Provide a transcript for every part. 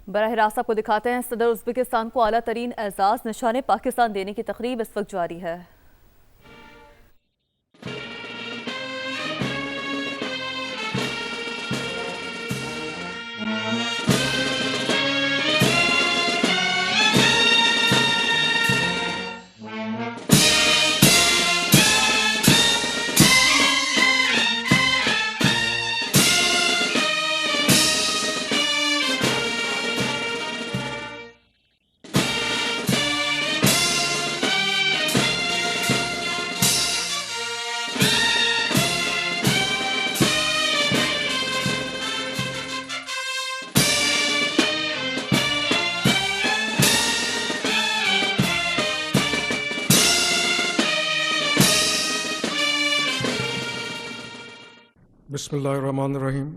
बराह रास्त आपको दिखाते हैं, सदर उज़्बेकिस्तान को आला तरीन एजाज निशाने पाकिस्तान देने की तकरीब इस वक्त जारी है। Bismillahirrahmanirrahim.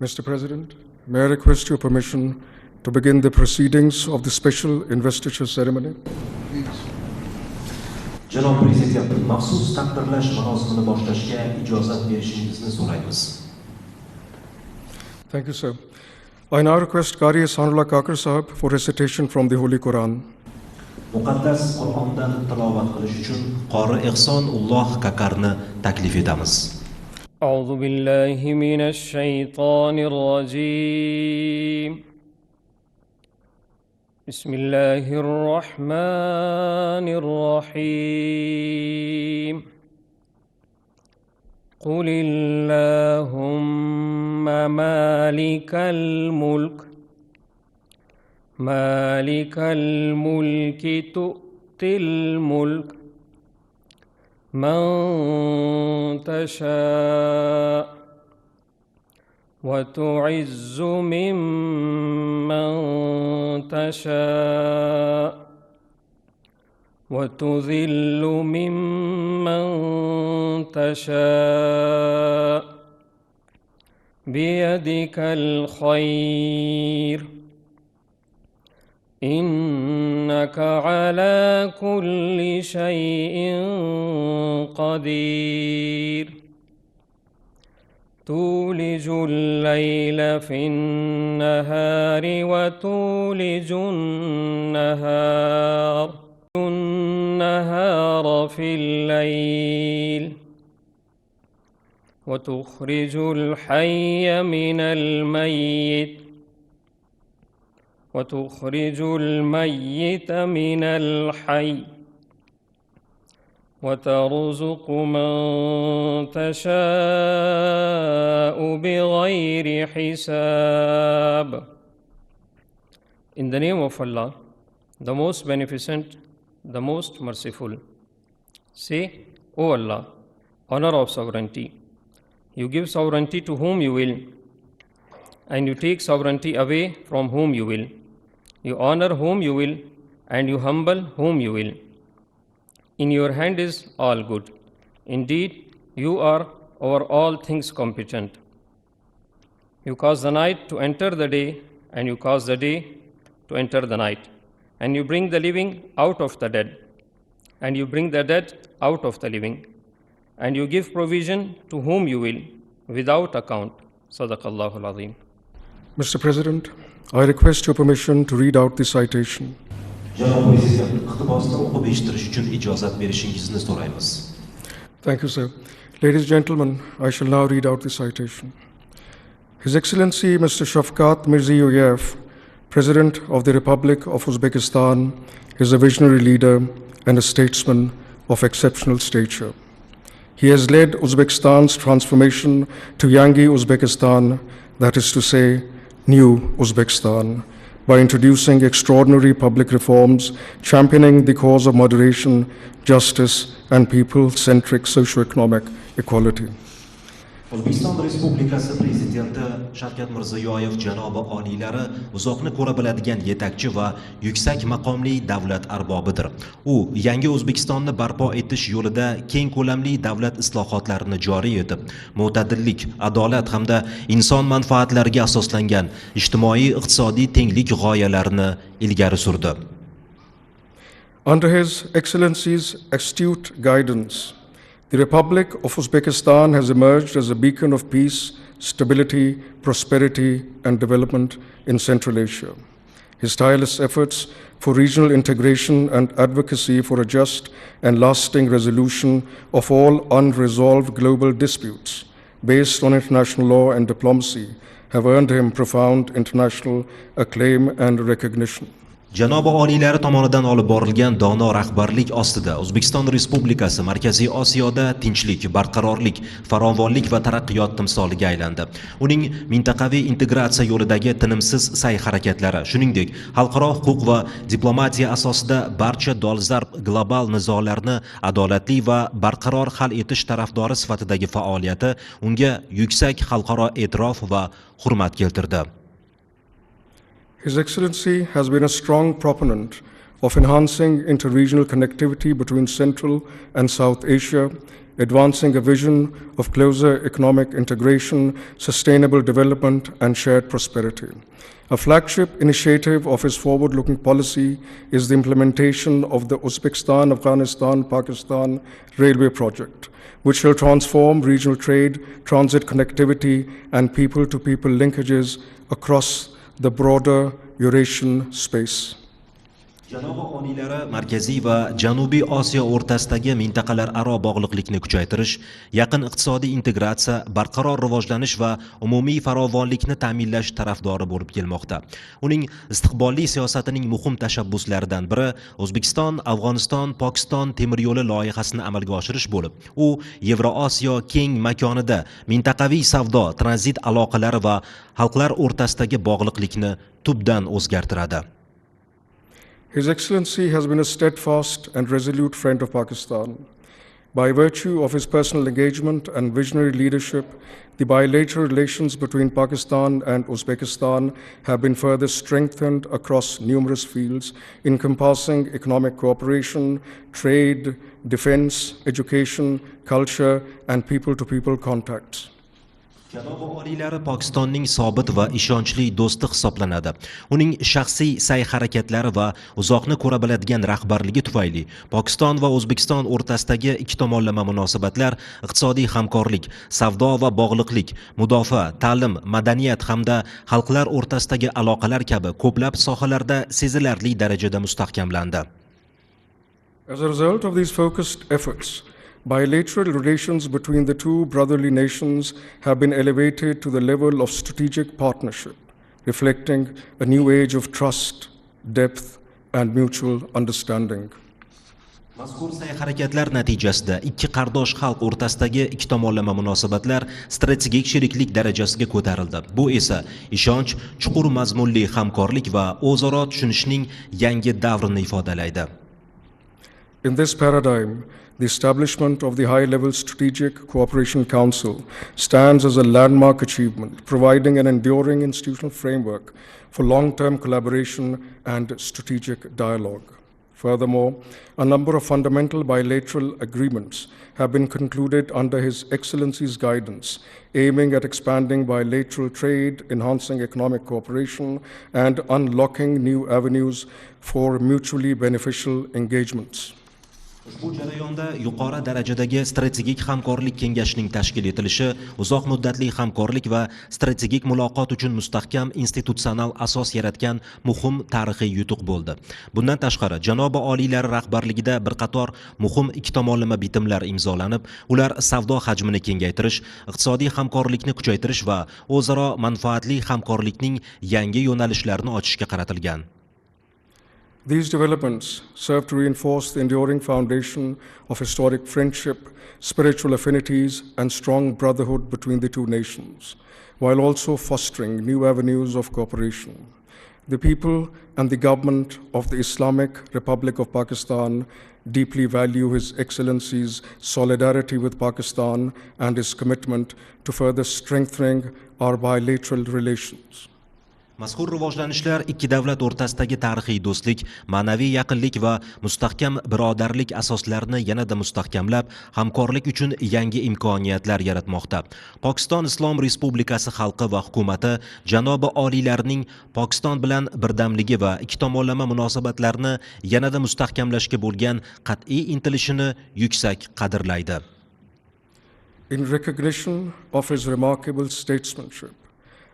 Mr. President, may I request your permission to begin the proceedings of the special investiture ceremony? Janob Prezident, maxsus taqdirlash marosimini boshlashga ijozat berishingizni so'raymiz. Thank you, sir. I now request Qari Ehsanullah Kakar Sahib for recitation from the Holy Quran. Muqaddas Qur'ondan tilovat qilish uchun Qori Ehsonulloh Kakarni taklif etamiz. أعوذ بالله من الشيطان الرجيم بسم الله الرحمن الرحيم قل اللهم مالك الملك تؤتي الملك من تشاء وتعز ممن تشاء وتذل ممن تشاء بيدك الخير إنك على كل شيء قدير تولج الليل في النهار وتولج النهار في الليل وتخرج الحي من الميت وتخرج الميت من الحي وترزق من تشاء بغير حساب. In the name of Allah, the most beneficent, the most merciful. Say, O Allah, honor of sovereignty. You give sovereignty to whom you will, and you take sovereignty away from whom you will. You honor whom you will, and you humble whom you will. In your hand is all good. Indeed, you are over all things competent. You cause the night to enter the day, and you cause the day to enter the night. And you bring the living out of the dead, and you bring the dead out of the living. And you give provision to whom you will, without account. Sadaqallahu al-Azim. Mr. President, I request your permission to read out the citation. Janob Prezident, iqtibosni o'qib eshitish uchun ijozat berishingizni so'raymiz. Thank you, sir. Ladies and gentlemen, I shall now read out the citation. His Excellency Mr. Shafkat Mirziyoyev, President of the Republic of Uzbekistan, is a visionary leader and a statesman of exceptional stature. He has led Uzbekistan's transformation to Yangi Uzbekistan, that is to say, New Uzbekistan, by introducing extraordinary public reforms, championing the cause of moderation, justice, and people-centric socio-economic equality. O'zbekiston Respublikasi Prezidenti Shavkat Mirziyoyev janobi oliylari uzoqni ko'ra biladigan yetakchi va yuksak maqomli davlat arbobidir. U yangi O'zbekistonni barpo etish yo'lida keng ko'lamli davlat islohotlarini joriy etib, mo'tadillik, adolat hamda inson manfaatlariga asoslangan ijtimoiy-iqtisodiy tenglik g'oyalarini ilgari surdi. Under His Excellency's astute guidance, the Republic of Uzbekistan has emerged as a beacon of peace, stability, prosperity, and development in Central Asia. His tireless efforts for regional integration and advocacy for a just and lasting resolution of all unresolved global disputes based on international law and diplomacy have earned him profound international acclaim and recognition. Janobi oliylari tomonidan olib borilgan dono rahbarlik ostida O'zbekiston Respublikasi Markaziy Osiyoda tinchlik, barqarorlik, farovonlik va taraqqiyot timsoliga aylandi. Uning mintaqaviy integratsiya yo'lidagi tinimsiz sa'y-harakatlari, shuningdek, xalqaro huquq va diplomatiya asosida barcha dolzarb global nizolarni adolatli va barqaror hal etish tarafdori sifatidagi faoliyati unga yuksak xalqaro e'tirof va hurmat keltirdi. His Excellency has been a strong proponent of enhancing inter-regional connectivity between Central and South Asia, advancing a vision of closer economic integration, sustainable development, and shared prosperity. A flagship initiative of his forward-looking policy is the implementation of the Uzbekistan-Afghanistan-Pakistan Railway Project, which will transform regional trade, transit connectivity, and people-to-people linkages across the broader Eurasian space. Janobi oliylari Markaziy va Janubiy Osiyo o'rtasidagi mintaqalararo bog'liqlikni kuchaytirish, yaqin iqtisodiy integratsiya, barqaror rivojlanish va umumiy farovonlikni ta'minlash tarafdori bo'lib kelmoqda. Uning istiqbolli siyosatining muhim tashabbuslaridan biri O'zbekiston, Pokiston temir yo'li loyihasini amalga oshirish bo'lib, u Yevroosiyo keng makonida mintaqaviy savdo, tranzit aloqalari va xalqlar o'rtasidagi bog'liqlikni tubdan o'zgartiradi. His Excellency has been a steadfast and resolute friend of Pakistan. By virtue of his personal engagement and visionary leadership, the bilateral relations between Pakistan and Uzbekistan have been further strengthened across numerous fields, encompassing economic cooperation, trade, defense, education, culture, and people-to-people contacts. Janobi oliylari Pokistonning sobit va ishonchli do'sti hisoblanadi. Uning shaxsiy sa'y-harakatlari va uzoqni ko'ra biladigan rahbarligi tufayli Pokiston va O'zbekiston o'rtasidagi ikki tomonlama munosabatlar, iqtisodiy hamkorlik, savdo va bog'liqlik, mudofaa, ta'lim, madaniyat hamda xalqlar o'rtasidagi aloqalar kabi ko'plab sohalarda sezilarli darajada mustahkamlandi. As a result of these focused efforts, bilateral relations between the two brotherly nations have been elevated to the level of strategic partnership, reflecting a new age of trust, depth, and mutual understanding. Mazkur sa'y-harakatlar natijasida ikki qardosh xalq o'rtasidagi ikki tomonlama munosabatlar strategik sheriklik darajasiga ko'tarildi. Bu esa ishonch, chuqur mazmunli hamkorlik va o'zaro tushunishning yangi davrini ifodalaydi. In this paradigm, the establishment of the High-Level Strategic Cooperation Council stands as a landmark achievement, providing an enduring institutional framework for long-term collaboration and strategic dialogue. Furthermore, a number of fundamental bilateral agreements have been concluded under His Excellency's guidance, aiming at expanding bilateral trade, enhancing economic cooperation, and unlocking new avenues for mutually beneficial engagements. Ushbu jarayonda yuqori darajadagi strategik hamkorlik kengashining tashkil etilishi, uzoq muddatli hamkorlik va strategik muloqot uchun mustahkam institutsional asos yaratgan muhim tarixiy yutuq bo'ldi. Bundan tashqari, janobi oliylari rahbarligida bir qator muhim ikki tomonlama bitimlar imzolanib, ular savdo hajmini kengaytirish, iqtisodiy hamkorlikni kuchaytirish va o'zaro manfaatli hamkorlikning yangi yo'nalishlarini ochishga qaratilgan. These developments serve to reinforce the enduring foundation of historic friendship, spiritual affinities, and strong brotherhood between the two nations, while also fostering new avenues of cooperation. The people and the government of the Islamic Republic of Pakistan deeply value His Excellency's solidarity with Pakistan and his commitment to further strengthening our bilateral relations. Mazkur rivojlanishlar ikki davlat o'rtasidagi tarixiy do'stlik, ma'naviy yaqinlik va mustahkam birodarlik asoslarini yanada mustahkamlab, hamkorlik uchun yangi imkoniyatlar yaratmoqda. Pokiston Islom Respublikasi xalqi va hukumati janobi oliylarining Pokiston bilan birdamligi va ikki tomonlama munosabatlarni yanada mustahkamlashga bo'lgan qat'iy intilishini yuksak qadrlaydi. in recognition of his remarkable statesmanship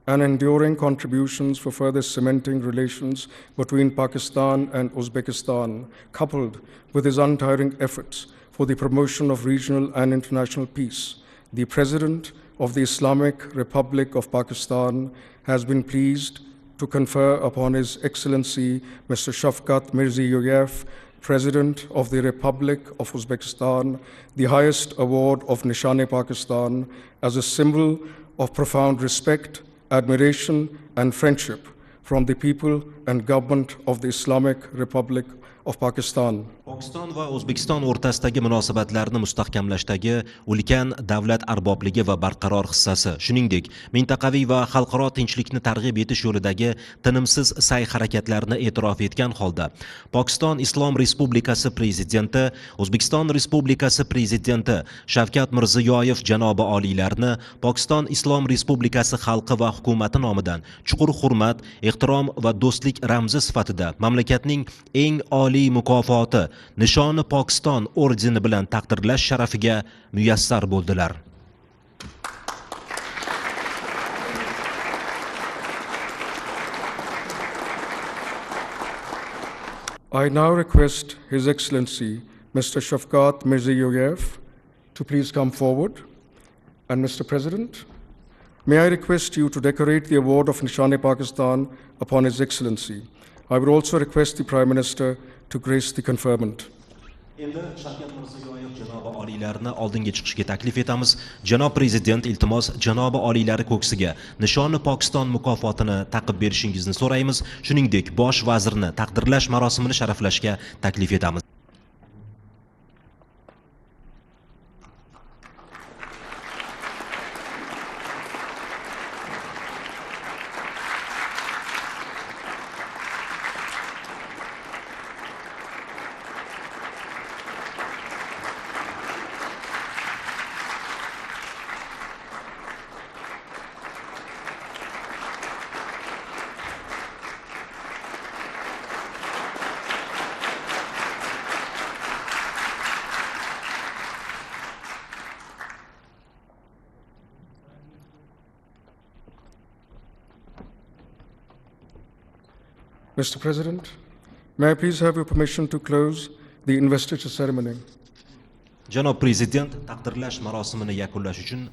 and enduring contributions for further cementing relations between Pakistan and Uzbekistan, coupled with his untiring efforts for the promotion of regional and international peace, the President of the Islamic Republic of Pakistan has been pleased to confer upon His Excellency Mr. Shafkat Mirziyoyev, President of the Republic of Uzbekistan, the highest award of Nishan-e-Pakistan as a symbol of profound respect, admiration, and friendship from the people and government of the Islamic Republic of Pakistan. Pokiston va O'zbekiston o'rtasidagi munosabatlarni mustahkamlashdagi ulkan davlat arbobligi va barqaror hissasi, shuningdek, mintaqaviy va xalqaro tinchlikni targ'ib etish yo'lidagi tinimsiz sa'y-harakatlarni e'tirof etgan holda, Pokiston Islom Respublikasi Prezidenti, O'zbekiston Respublikasi Prezidenti Shavkat Mirziyoyev janobi oliylarni Pokiston Islom Respublikasi xalqi va hukumati nomidan chuqur hurmat, ehtirom va do'stlik ramzi sifatida mamlakatning eng oliy mukofoti Nishoni Pokiston ordeni bilan taqdirlash sharafiga muyassar bo'ldilar. I now request His Excellency Mr. Shafkat Mirziyoyev to please come forward. And Mr. President, may I request you to decorate the award of Nishan-e-Pakistan upon His Excellency. I would also request the Prime Minister to grace the conferment. Endi Shavkat Mirziyoyev janobi oliylarni oldinga chiqishga taklif etamiz. Janob Prezident, iltimos janobi oliylari ko'ksiga Nishoni Pokiston mukofotini taqib berishingizni so'raymiz. Shuningdek, bosh vazirni taqdirlash marosimini sharaflashga taklif etamiz. Mr. President, may I please have your permission to close the investiture ceremony? Janob Prezident, taqdirlash marosimini yakunlash uchun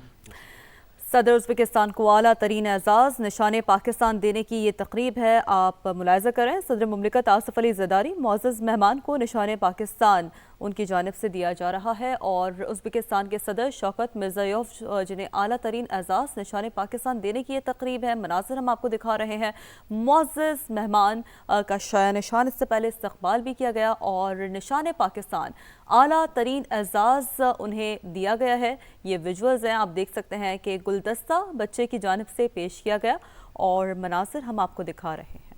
सदर उज़्बेकिस्तान को आला तरीन एजाज़ निशान पाकिस्तान देने की ये तकरीब है। आप मुलाहिज़ा करें, सदर मुमलिकत आसिफ अली ज़रदारी मुअज़्ज़ज़ मेहमान को निशान पाकिस्तान उनकी जानिब से दिया जा रहा है और उज़्बेकिस्तान के सदर शौकत मिर्ज़ियोयेव जिन्हें आला तरीन एजाज़ निशान पाकिस्तान देने की ये तकरीब है। मनाज़िर हम आपको दिखा रहे हैं। मुअज़्ज़ज़ मेहमान का शाया निशान इससे पहले इस्तक़बाल भी किया गया और निशान पाकिस्तान आला तरीन एजाज़ उन्हें दिया गया है। ये विजुअल्स हैं, आप देख सकते हैं कि गुलदस्ता बच्चे की जानिब से पेश किया गया और मनाज़िर हम आपको दिखा रहे हैं।